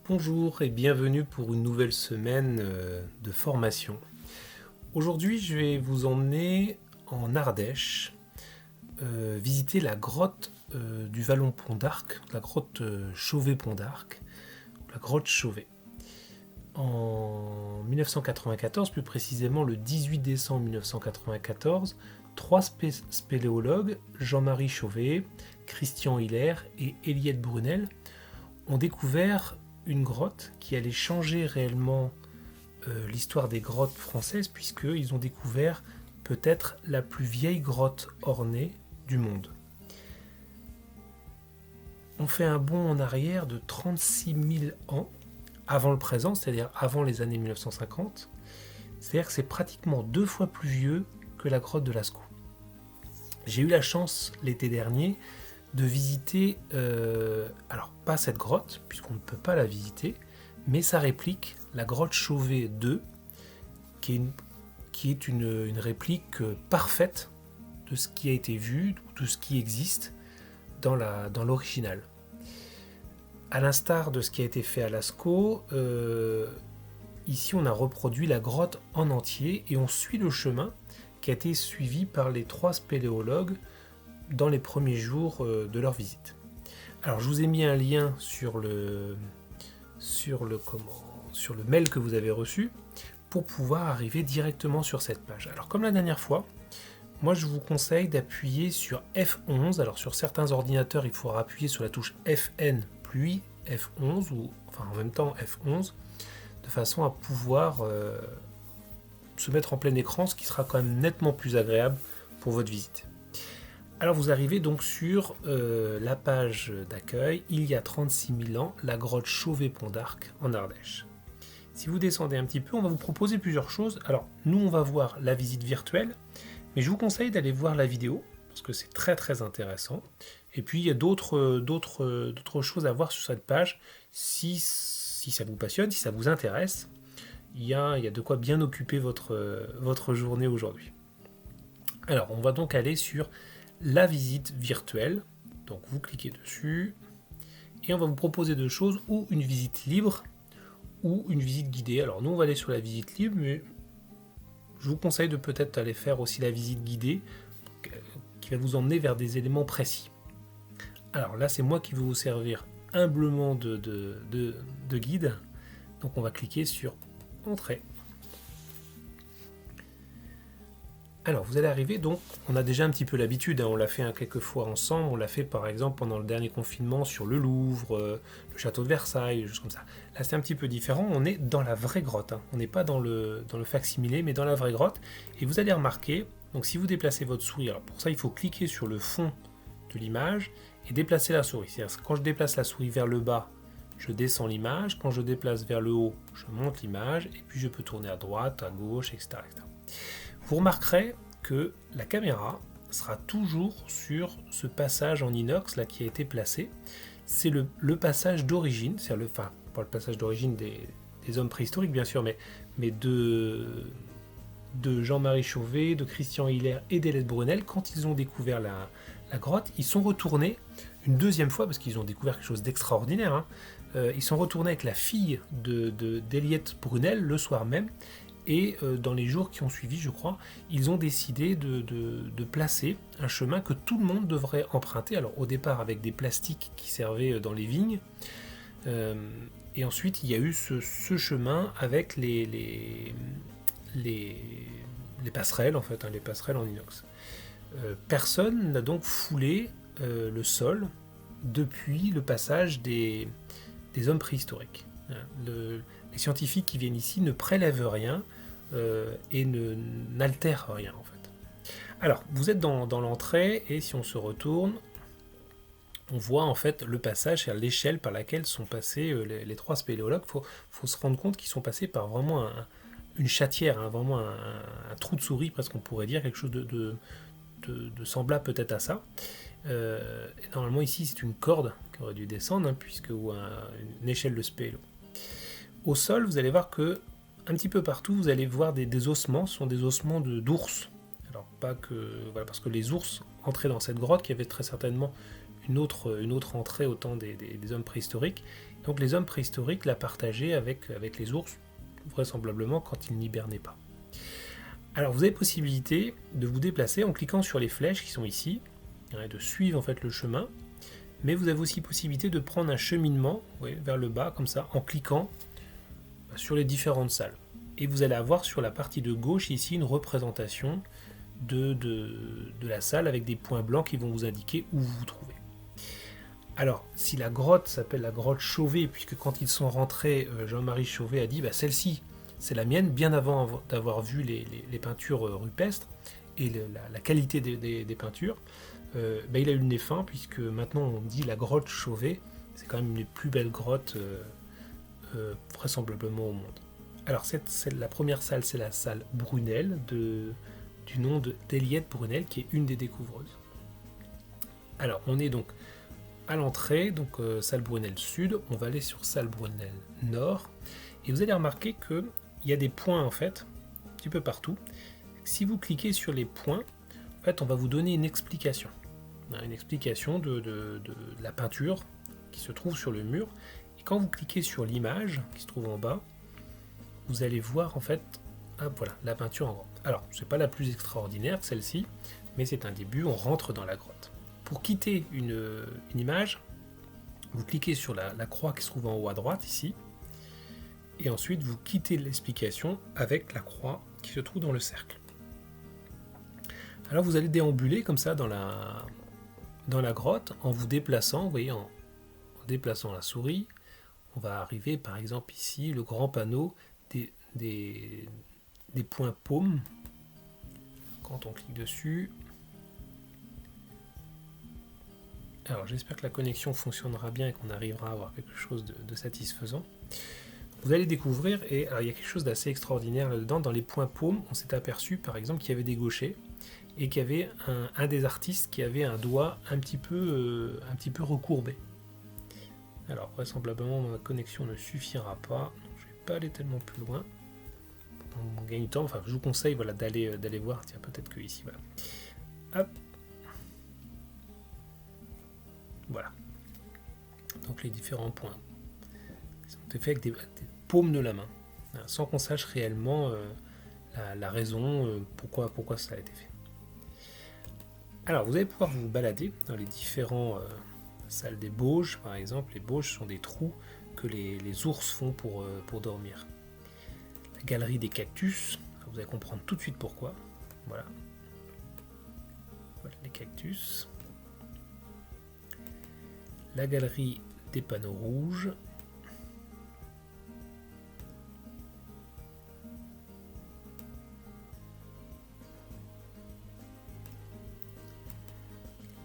Bonjour et bienvenue pour une nouvelle semaine de formation. Aujourd'hui, je vais vous emmener en Ardèche, visiter la grotte du Vallon-Pont d'Arc, la grotte Chauvet-Pont d'Arc, la grotte Chauvet. En 1994, plus précisément le 18 décembre 1994, trois spéléologues, Jean-Marie Chauvet, Christian Hiller et Eliette Brunel, ont découvert une grotte qui allait changer réellement l'histoire des grottes françaises, puisqu'ils ont découvert peut-être la plus vieille grotte ornée du monde. On fait un bond en arrière de 36 000 ans avant le présent, c'est-à-dire avant les années 1950. C'est-à-dire que c'est pratiquement 2 fois plus vieux que la grotte de Lascaux. J'ai eu la chance l'été dernier de visiter, alors pas cette grotte, puisqu'on ne peut pas la visiter, mais sa réplique, la grotte Chauvet 2, qui est une réplique parfaite de ce qui a été vu, de ce qui existe dans l'original. À l'instar de ce qui a été fait à Lascaux, ici on a reproduit la grotte en entier et on suit le chemin qui a été suivi par les 3 spéléologues dans les premiers jours de leur visite. Alors je vous ai mis un lien sur le mail que vous avez reçu pour pouvoir arriver directement sur cette page. Alors comme la dernière fois, moi je vous conseille d'appuyer sur F11. Alors sur certains ordinateurs il faudra appuyer sur la touche FN puis F11 ou enfin en même temps F11 de façon à pouvoir se mettre en plein écran, ce qui sera quand même nettement plus agréable pour votre visite. Alors vous arrivez donc sur la page d'accueil, il y a 36 000 ans, la grotte Chauvet-Pont d'Arc en Ardèche. Si vous descendez un petit peu, on va vous proposer plusieurs choses. Alors nous on va voir la visite virtuelle, mais je vous conseille d'aller voir la vidéo, parce que c'est très très intéressant. Et puis il y a d'autres choses à voir sur cette page, si ça vous passionne, si ça vous intéresse, il y a de quoi bien occuper votre journée aujourd'hui. Alors on va donc aller sur la visite virtuelle, donc vous cliquez dessus et on va vous proposer deux choses, ou une visite libre ou une visite guidée. Alors nous on va aller sur la visite libre, mais je vous conseille de peut-être aller faire aussi la visite guidée qui va vous emmener vers des éléments précis. Alors là c'est moi qui vais vous servir humblement de guide, donc on va cliquer sur entrée. Alors vous allez arriver, donc on a déjà un petit peu l'habitude, on l'a fait quelques fois ensemble, on l'a fait par exemple pendant le dernier confinement sur le Louvre, le château de Versailles, des choses comme ça. Là c'est un petit peu différent, on est dans la vraie grotte, on n'est pas dans le facsimilé, mais dans la vraie grotte, et vous allez remarquer, donc si vous déplacez votre souris, alors pour ça il faut cliquer sur le fond de l'image et déplacer la souris. C'est-à-dire quand je déplace la souris vers le bas, je descends l'image, quand je déplace vers le haut, je monte l'image, et puis je peux tourner à droite, à gauche, etc. Vous remarquerez que la caméra sera toujours sur ce passage en inox là qui a été placé. C'est le passage d'origine, c'est-à-dire pas le passage d'origine des hommes préhistoriques bien sûr, mais de Jean-Marie Chauvet, de Christian Hiller et d'Eliette Brunel. Quand ils ont découvert la grotte, ils sont retournés une deuxième fois parce qu'ils ont découvert quelque chose d'extraordinaire. Ils sont retournés avec la fille d'Eliette Brunel le soir même. Et dans les jours qui ont suivi, je crois, ils ont décidé de placer un chemin que tout le monde devrait emprunter. Alors au départ avec des plastiques qui servaient dans les vignes. Et ensuite il y a eu ce chemin avec les passerelles, en fait, les passerelles en inox. Personne n'a donc foulé le sol depuis le passage des hommes préhistoriques. Les scientifiques qui viennent ici ne prélèvent rien et n'altèrent rien en fait. Alors, vous êtes dans l'entrée et si on se retourne, on voit en fait le passage, c'est-à-dire l'échelle par laquelle sont passés les 3 spéléologues. Faut se rendre compte qu'ils sont passés par vraiment une chatière, vraiment un trou de souris presque, on pourrait dire, quelque chose de semblable peut-être à ça. Et normalement ici c'est une corde qui aurait dû descendre, ou une échelle de spélo. Au sol, vous allez voir que un petit peu partout, vous allez voir des ossements, ce sont des ossements d'ours. Alors pas que parce que les ours entraient dans cette grotte, qui avait très certainement une autre entrée au temps des hommes préhistoriques. Donc les hommes préhistoriques la partageaient avec les ours, vraisemblablement quand ils n'hibernaient pas. Alors vous avez possibilité de vous déplacer en cliquant sur les flèches qui sont ici, et de suivre en fait le chemin, mais vous avez aussi possibilité de prendre un cheminement vers le bas comme ça en cliquant sur les différentes salles. Et vous allez avoir sur la partie de gauche ici une représentation de la salle avec des points blancs qui vont vous indiquer où vous vous trouvez. Alors, si la grotte s'appelle la grotte Chauvet, puisque quand ils sont rentrés, Jean-Marie Chauvet a dit « celle-ci, c'est la mienne », bien avant d'avoir vu les peintures rupestres et la qualité des peintures, il a eu le nez fin, puisque maintenant on dit la grotte Chauvet, c'est quand même une des plus belles grottes vraisemblablement au monde. Alors, la première salle, c'est la salle Brunel, du nom d'Eliette Brunel, qui est une des découvreuses. Alors, on est donc à l'entrée, donc salle Brunel Sud, on va aller sur salle Brunel Nord, et vous allez remarquer qu'il y a des points en fait, un petit peu partout. Si vous cliquez sur les points, en fait, on va vous donner une explication de la peinture qui se trouve sur le mur, et quand vous cliquez sur l'image qui se trouve en bas, vous allez voir en fait, voilà, la peinture en grand. Alors, c'est pas la plus extraordinaire celle-ci, mais c'est un début, on rentre dans la grotte. Pour quitter une image, vous cliquez sur la croix qui se trouve en haut à droite ici, et ensuite vous quittez l'explication avec la croix qui se trouve dans le cercle. Alors vous allez déambuler comme ça dans la grotte en vous déplaçant, vous voyez, en déplaçant la souris. On va arriver par exemple ici, le grand panneau des points paumes. Quand on clique dessus, alors j'espère que la connexion fonctionnera bien et qu'on arrivera à avoir quelque chose de satisfaisant. Vous allez découvrir, et alors, il y a quelque chose d'assez extraordinaire là-dedans. Dans les points paumes, on s'est aperçu par exemple qu'il y avait des gauchers et qu'il y avait un des artistes qui avait un doigt un petit peu recourbé. Alors vraisemblablement ma connexion ne suffira pas, donc je ne vais pas aller tellement plus loin. On gagne du temps, enfin je vous conseille voilà, d'aller voir, tiens peut-être que ici, voilà. Hop. Voilà. Donc les différents points sont faits avec des paumes de la main, sans qu'on sache réellement la raison pourquoi ça a été fait. Alors vous allez pouvoir vous balader dans les différents salles des bauges, par exemple. Les bauges sont des trous que les ours font pour dormir. La galerie des cactus, vous allez comprendre tout de suite pourquoi. Voilà les cactus. La galerie des panneaux rouges.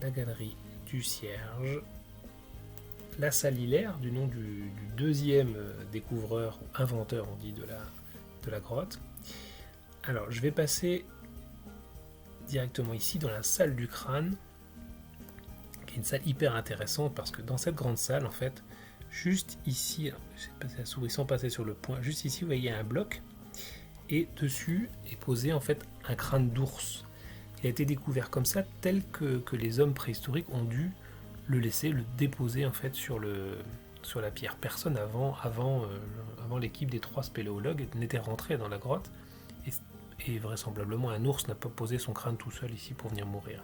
La galerie du cierge. La salle hilaire, du nom du deuxième découvreur ou inventeur, on dit, de la grotte. Alors, je vais passer directement ici dans la salle du crâne, qui est une salle hyper intéressante parce que dans cette grande salle, en fait, juste ici, alors, je vais passer la souris sans passer sur le point, juste ici, vous voyez un bloc, et dessus est posé en fait un crâne d'ours. Il a été découvert comme ça, tel que les hommes préhistoriques ont dû le laisser, le déposer en fait sur la pierre. Personne avant l'équipe des 3 spéléologues n'était rentré dans la grotte, et vraisemblablement un ours n'a pas posé son crâne tout seul ici pour venir mourir.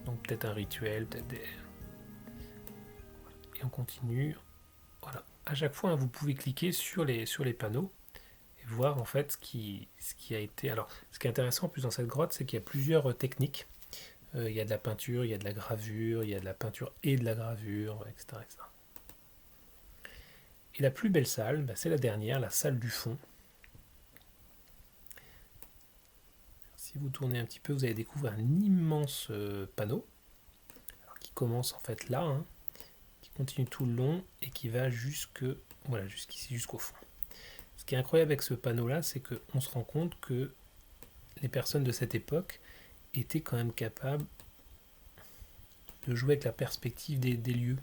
Donc peut-être un rituel, peut-être des... Et on continue. Voilà. À chaque fois, vous pouvez cliquer sur les panneaux et voir en fait ce qui a été... Alors, ce qui est intéressant en plus dans cette grotte, c'est qu'il y a plusieurs techniques. Il y a de la peinture, il y a de la gravure, il y a de la peinture et de la gravure, etc. etc. Et la plus belle salle, c'est la dernière, la salle du fond. Si vous tournez un petit peu, vous allez découvrir un immense panneau, alors, qui commence en fait là, qui continue tout le long et qui va jusqu'ici, jusqu'au fond. Ce qui est incroyable avec ce panneau-là, c'est qu'on se rend compte que les personnes de cette époque étaient quand même capables de jouer avec la perspective des lieux.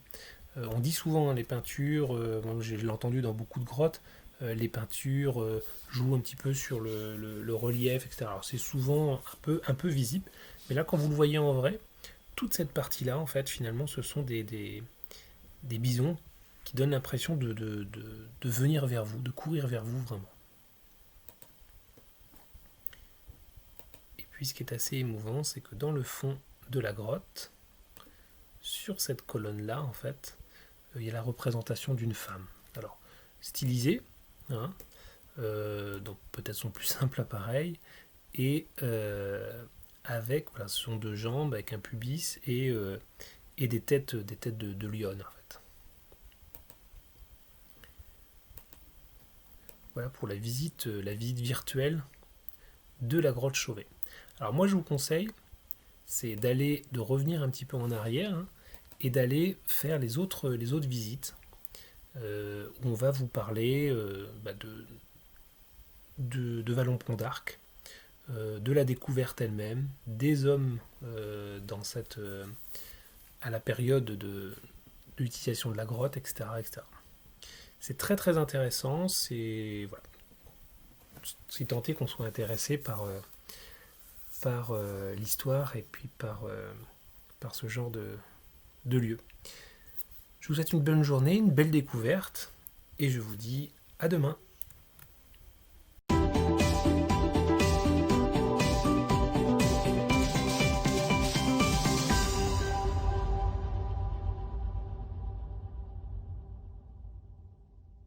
On dit souvent les peintures, je l'ai entendu dans beaucoup de grottes, les peintures jouent un petit peu sur le relief, etc. Alors c'est souvent un peu visible, mais là quand vous le voyez en vrai, toute cette partie-là, en fait, finalement, ce sont des des bisons qui donnent l'impression de venir vers vous, de courir vers vous vraiment. Et puis ce qui est assez émouvant, c'est que dans le fond de la grotte, sur cette colonne-là, en fait, il y a la représentation d'une femme. Alors, stylisée, hein, donc peut-être son plus simple appareil, et avec, voilà, ce sont deux jambes avec un pubis et des têtes de lionnes, en fait. Voilà pour la visite virtuelle de la grotte Chauvet. Alors moi je vous conseille, c'est de revenir un petit peu en arrière, hein, et d'aller faire les autres visites où on va vous parler de Vallon-Pont d'Arc, de la découverte elle-même, des hommes à la période de l'utilisation de la grotte, etc., etc. C'est très très intéressant, c'est voilà, si tant est qu'on soit intéressé par l'histoire et puis par ce genre de lieu. Je vous souhaite une bonne journée, une belle découverte, et je vous dis à demain.